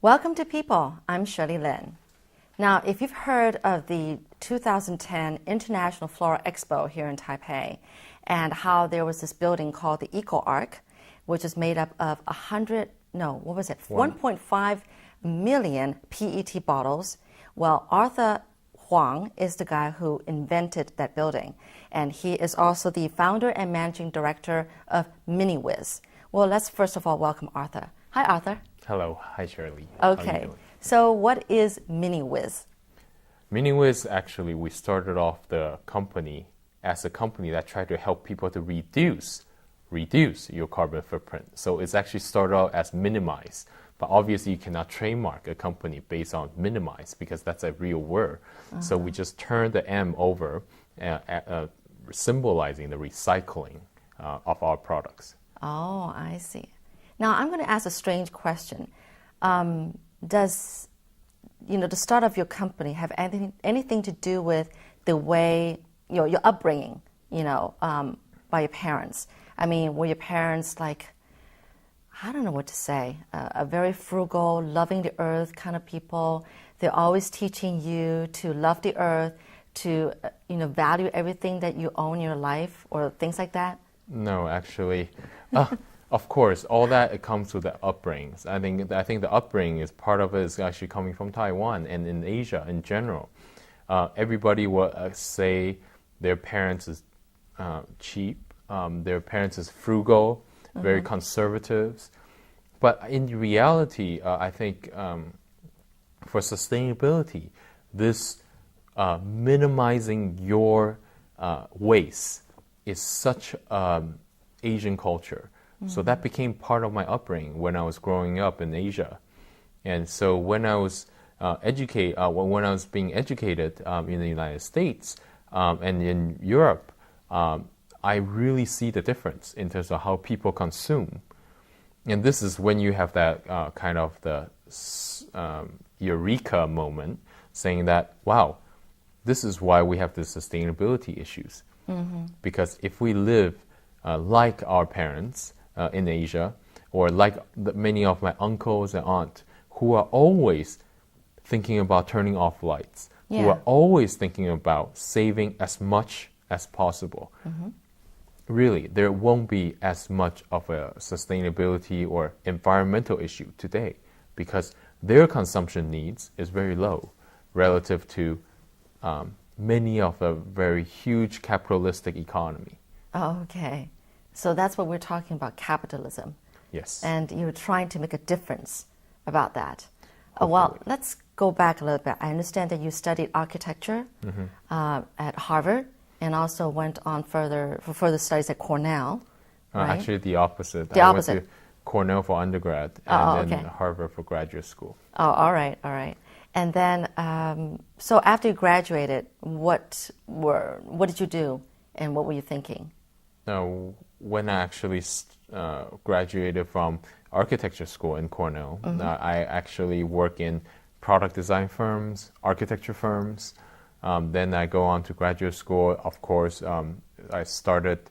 Welcome to People. I'm Shirley Lin. Now, if you've heard of the 2010 International Floral Expo here in Taipei and how there was this building called the Eco Arc, which is made up of 1.5 million PET bottles. Well, Arthur Huang is the guy who invented that building, and he is also the founder and managing director of MINIWIZ. Well, let's first of all welcome Arthur. Hi, Arthur. Hello. Hi, Shirley. Okay. So what is MINIWIZ? MINIWIZ, actually, we started off the company as a company that tried to help people to reduce your carbon footprint. So it's actually started out as MINIWIZ. But obviously, you cannot trademark a company based on minimize because that's a real word. So we just turned the M over, symbolizing the recycling of our products. Oh, I see. Now, I'm going to ask a strange question. Does the start of your company have anything to do with the way, your upbringing, by your parents? I mean, were your parents like, I don't know what to say, a very frugal, loving the earth kind of people? They're always teaching you to love the earth, to, value everything that you own in your life or things like that? No, actually. Of course, all that it comes with the upbringings. I think the upbringing is part of it is actually coming from Taiwan and in Asia in general. Everybody will say their parents is cheap, their parents is frugal, very conservative. But in reality, I think for sustainability, this minimizing your waste is such Asian culture. So that became part of my upbringing when I was growing up in Asia. And so when I was being educated in the United States and in Europe, I really see the difference in terms of how people consume. And this is when you have that kind of the eureka moment, saying that, wow, this is why we have the sustainability issues. Because if we live like our parents in Asia, or like many of my uncles and aunts, who are always thinking about turning off lights, who are always thinking about saving as much as possible, really, there won't be as much of a sustainability or environmental issue today because their consumption needs is very low relative to many of a very huge capitalistic economy. Okay. So that's what we're talking about, capitalism. Yes. And you're trying to make a difference about that. Well, let's go back a little bit. I understand that you studied architecture at Harvard and also went on for further studies at Cornell. Right? Actually, the opposite. I went to Cornell for undergrad and then Harvard for graduate school. Oh, all right. And then, so after you graduated, what did you do and what were you thinking? When I actually graduated from architecture school in Cornell, I actually work in product design firms, architecture firms. Then I go on to graduate school. Of course, I started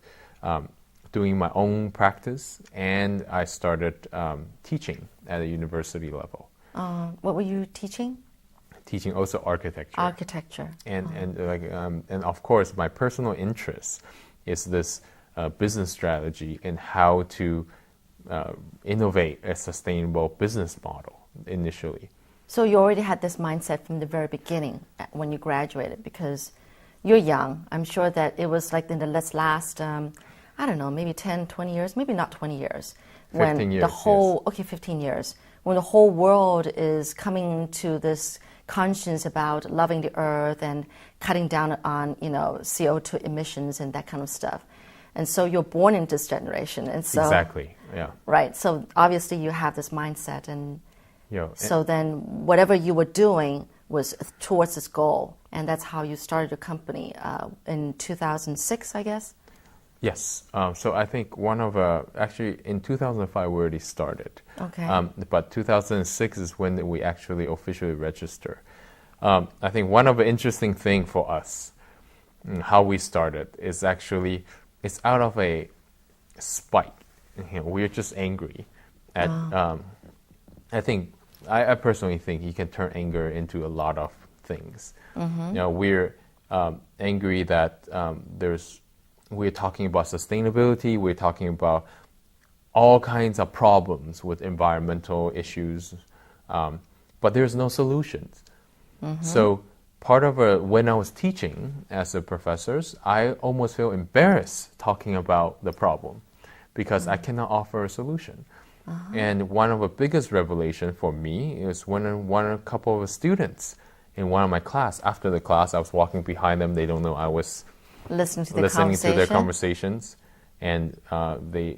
doing my own practice, and I started teaching at a university level. What were you teaching? Teaching also architecture. Architecture. And of course, my personal interest is this business strategy and how to innovate a sustainable business model initially. So you already had this mindset from the very beginning when you graduated because you're young. I'm sure that it was like in the last, I don't know, maybe 10, 20 years, maybe not 20 years. 15 years, Okay, 15 years. When the whole world is coming to this conscience about loving the earth and cutting down on, CO2 emissions and that kind of stuff. And so you're born into this generation. And so, exactly, yeah. Right, so obviously you have this mindset and so then whatever you were doing was towards this goal. And that's how you started your company in 2006, I guess? Yes. So I think actually in 2005 we already started. Okay. But 2006 is when we actually officially registered. I think one of the interesting thing for us, how we started, is actually it's out of a spite. We're just angry at. I think I personally think you can turn anger into a lot of things. We're angry that we're talking about sustainability, we're talking about all kinds of problems with environmental issues, but there's no solutions. So part of when I was teaching as a professor, I almost feel embarrassed talking about the problem because I cannot offer a solution. And one of the biggest revelation for me is when a couple of students in one of my class, after the class, I was walking behind them. They don't know I was listening to their conversations, and they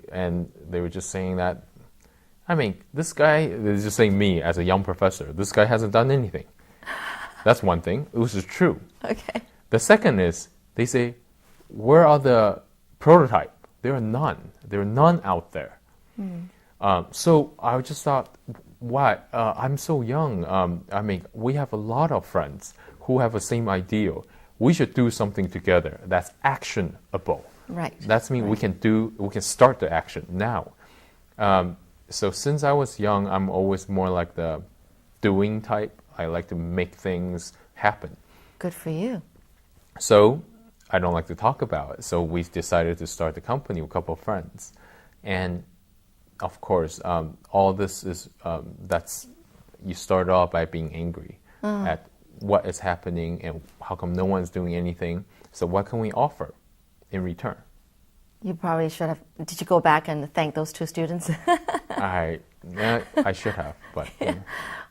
were just saying that, I mean, this guy, they're just saying me as a young professor, this guy hasn't done anything. That's one thing, which is true. Okay. The second is, they say, where are the prototype? There are none. There are none out there. So I just thought, why? I'm so young. I mean, we have a lot of friends who have the same ideal. We should do something together that's actionable. Right. That means we can start the action now. So since I was young, I'm always more like the doing type. I like to make things happen. Good for you. So I don't like to talk about it. So we decided to start the company with a couple of friends. And of course, all this is, you start off by being angry at what is happening and how come no one's doing anything. So what can we offer in return? You probably should have. Did you go back and thank those two students? I should have, but. Yeah.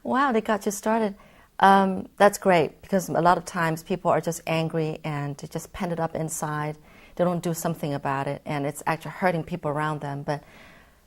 Wow, they got you started. That's great, because a lot of times people are just angry and they just pen it up inside. They don't do something about it, and it's actually hurting people around them. But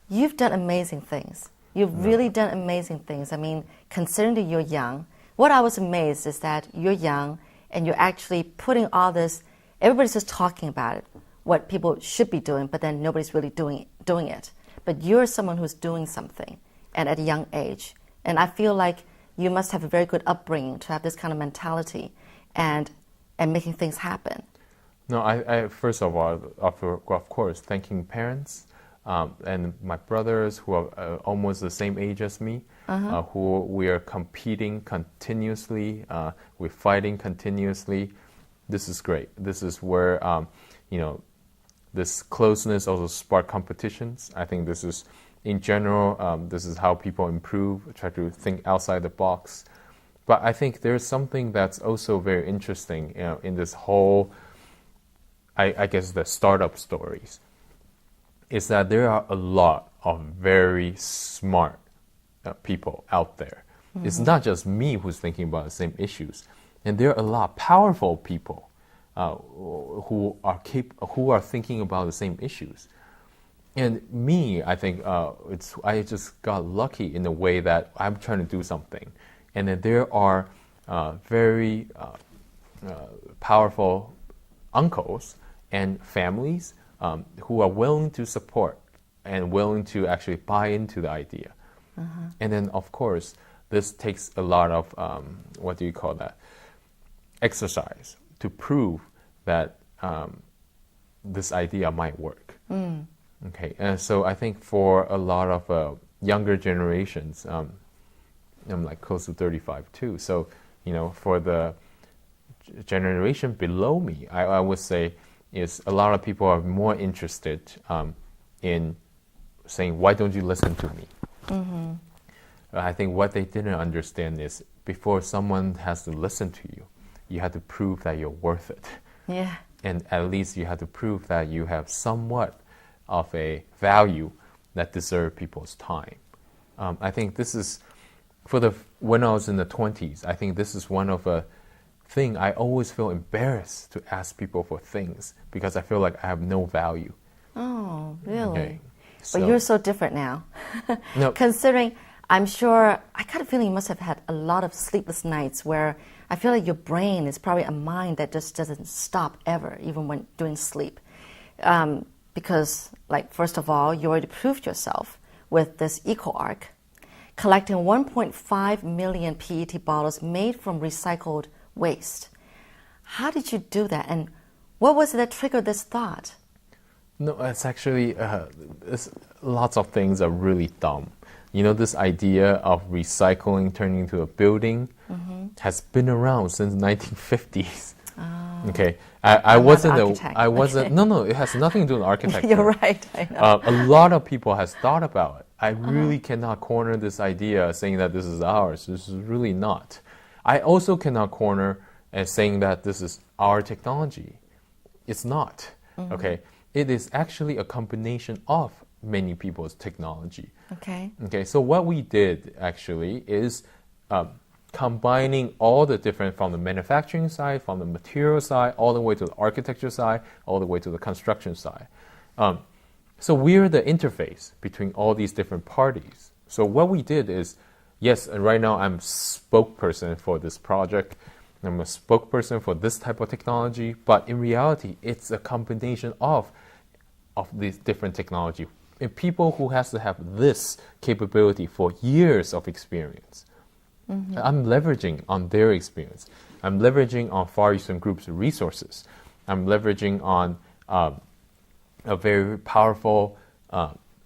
you've done amazing things. You've really done amazing things. I mean, considering that you're young, what I was amazed is that you're young and you're actually putting all this, everybody's just talking about it, what people should be doing, but then nobody's really doing it. But you're someone who's doing something, and at a young age. And I feel like you must have a very good upbringing to have this kind of mentality and making things happen. No, I first of all, of course, thanking parents and my brothers who are almost the same age as me, who we are competing continuously, we're fighting continuously. This is great. This is where, this closeness also spark competitions. I think this is, in general, this is how people improve, try to think outside the box. But I think there's something that's also very interesting, in this whole, I guess, the startup stories, is that there are a lot of very smart people out there. It's not just me who's thinking about the same issues. And there are a lot of powerful people who are thinking about the same issues. And me, I think I just got lucky in the way that I'm trying to do something. And then there are very powerful uncles and families who are willing to support and willing to actually buy into the idea. And then, of course, this takes a lot of, exercise to prove that this idea might work. Okay, and so I think for a lot of younger generations, I'm like close to 35 too. So, for the generation below me, I would say is a lot of people are more interested in saying, why don't you listen to me? I think what they didn't understand is before someone has to listen to you, you have to prove that you're worth it. Yeah. And at least you have to prove that you have somewhat of a value that deserves people's time. I think this is, when I was in the 20s, I think this is one of a thing I always feel embarrassed to ask people for things because I feel like I have no value. Oh, really? Okay. But you're so different now. No. Considering, I'm sure, I got a feeling you must have had a lot of sleepless nights where I feel like your brain is probably a mind that just doesn't stop ever, even when doing sleep. Because, first of all, you already proved yourself with this EcoArc, collecting 1.5 million PET bottles made from recycled waste. How did you do that? And what was it that triggered this thought? No, it's actually, lots of things are really dumb. You know, this idea of recycling turning into a building has been around since 1950s. Okay, I wasn't no, it has nothing to do with architecture. You're right, I know. A lot of people has thought about it. I really cannot corner this idea saying that this is ours. This is really not. I also cannot corner as saying that this is our technology. It's not. Okay, it is actually a combination of many people's technology. Okay, so what we did actually is combining all the different, from the manufacturing side, from the material side, all the way to the architecture side, all the way to the construction side. So we're the interface between all these different parties. So what we did is, yes, and right now I'm spokesperson for this project. I'm a spokesperson for this type of technology, but in reality, it's a combination of these different technology. And people who has to have this capability for years of experience. I'm leveraging on their experience. I'm leveraging on Far Eastern Group's resources. I'm leveraging on a very powerful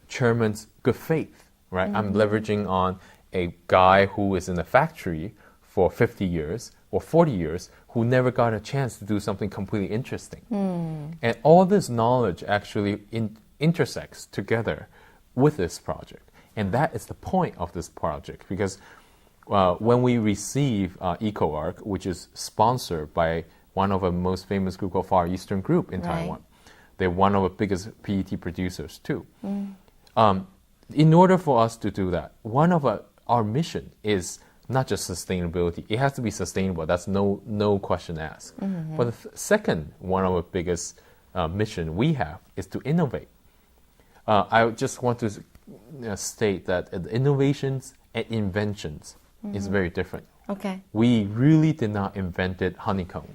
chairman's good faith, right? I'm leveraging on a guy who is in the factory for 50 years or 40 years who never got a chance to do something completely interesting. And all this knowledge actually intersects together with this project. And that is the point of this project, because when we receive EcoArc, which is sponsored by one of the most famous group called Far Eastern Group in Taiwan. They're one of the biggest PET producers too. In order for us to do that, one of our mission is not just sustainability. It has to be sustainable. That's no question asked. But the second, one of the biggest mission we have is to innovate. I just want to state that innovations and inventions is very different. Okay. We really did not invent honeycomb.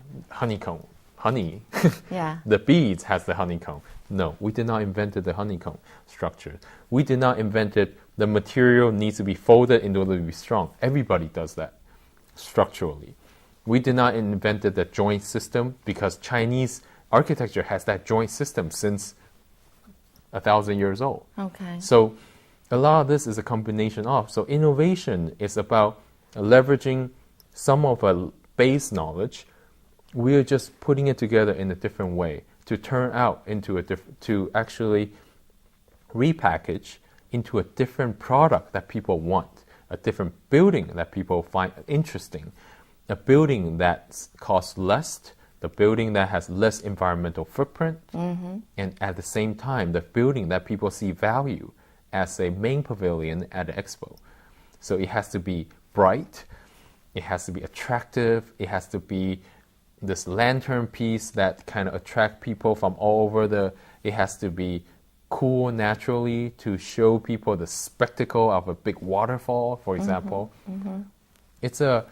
Honey. Yeah. The beads has the honeycomb. No, we did not invent the honeycomb structure. We did not invent the material needs to be folded in order to be strong. Everybody does that structurally. We did not invent the joint system, because Chinese architecture has that joint system since 1,000 years old. Okay. So a lot of this is a combination of. So innovation is about leveraging some of a base knowledge. We are just putting it together in a different way to turn out into to actually repackage into a different product that people want, a different building that people find interesting, a building that costs less, the building that has less environmental footprint, and at the same time, the building that people see value as a main pavilion at the expo. So it has to be bright, it has to be attractive, it has to be this lantern piece that kind of attract people from all over it has to be cool naturally to show people the spectacle of a big waterfall, for example. It's a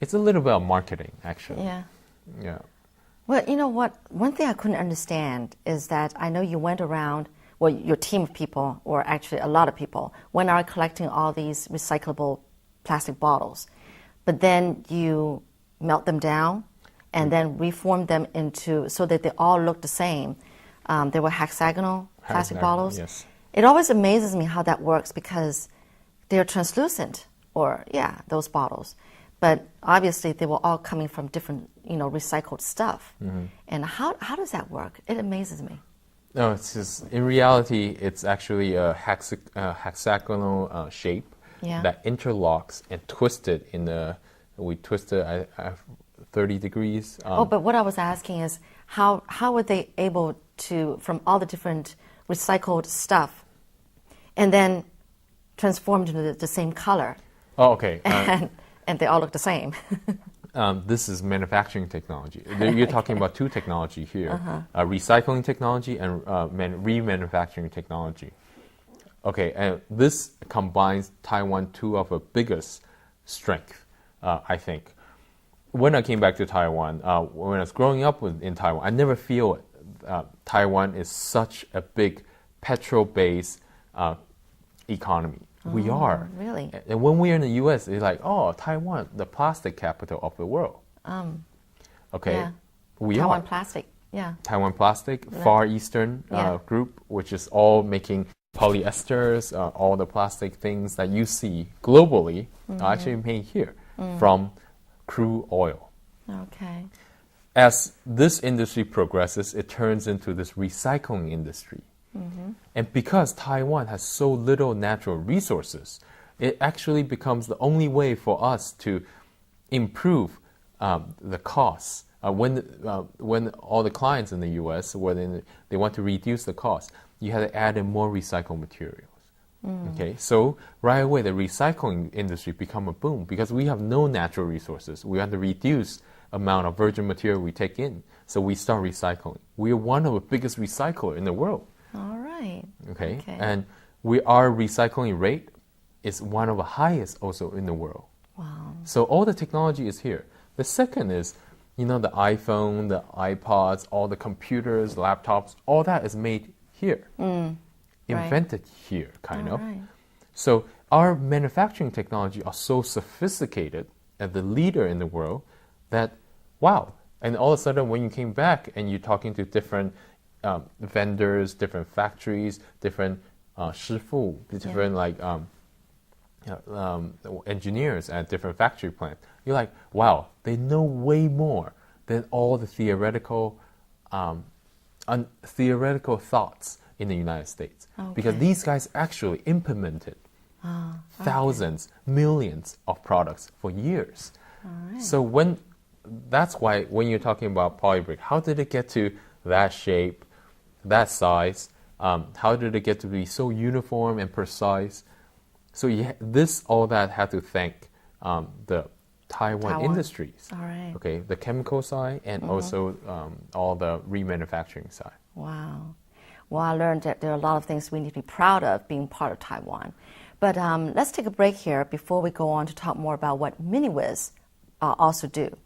little bit of marketing, actually. Yeah. Well, you know what? One thing I couldn't understand is that I know you went around, well, your team of people, or actually a lot of people, went out collecting all these recyclable plastic bottles. But then you melt them down and then reform them into, so that they all look the same. They were hexagonal plastic bottles. Yes. It always amazes me how that works, because they're translucent, those bottles. But obviously they were all coming from different, recycled stuff. And how does that work? It amazes me. No, it's just, in reality, it's actually a hexagonal shape that interlocks and twisted we twisted 30 degrees. But what I was asking is, how were they able to, from all the different recycled stuff, and then transformed into the same color? Oh, okay. And they all look the same. This is manufacturing technology. You're talking about two technology here, recycling technology and remanufacturing technology. Okay, and this combines Taiwan two of the biggest strength, I think. When I came back to Taiwan, when I was growing up in Taiwan, I never feel it. Taiwan is such a big petrol-based economy. We are. Really? And when we are in the U.S., it's like, Taiwan, the plastic capital of the world. Okay. Yeah. We Taiwan are. Plastic, yeah. Taiwan Plastic, Far Eastern Group, which is all making polyesters, all the plastic things that you see globally are actually made here from crude oil. Okay. As this industry progresses, it turns into this recycling industry. And because Taiwan has so little natural resources, it actually becomes the only way for us to improve the costs. When all the clients in the U.S., when they want to reduce the cost, you have to add in more recycled materials. Okay, so right away the recycling industry become a boom because we have no natural resources. We have to reduce amount of virgin material we take in, so we start recycling. We are one of the biggest recycler in the world. All right. Okay, and our recycling rate is one of the highest also in the world. Wow. So all the technology is here. The second is, the iPhone, the iPods, all the computers, laptops, all that is made here. Invented here, kind of. Right. So our manufacturing technology are so sophisticated and the leader in the world that, wow. And all of a sudden when you came back and you're talking to different vendors, different factories, different 师傅, different engineers at different factory plants, you're like, wow, they know way more than all the theoretical thoughts in the United States. Because these guys actually implemented thousands, millions of products for years. So that's why when you're talking about polybrick, how did it get to that shape, that size? How did it get to be so uniform and precise? So all that had to thank the Taiwan industries. All right. Okay, the chemical side and also all the remanufacturing side. Wow. Well, I learned that there are a lot of things we need to be proud of being part of Taiwan. But let's take a break here before we go on to talk more about what MINIWIZ also do.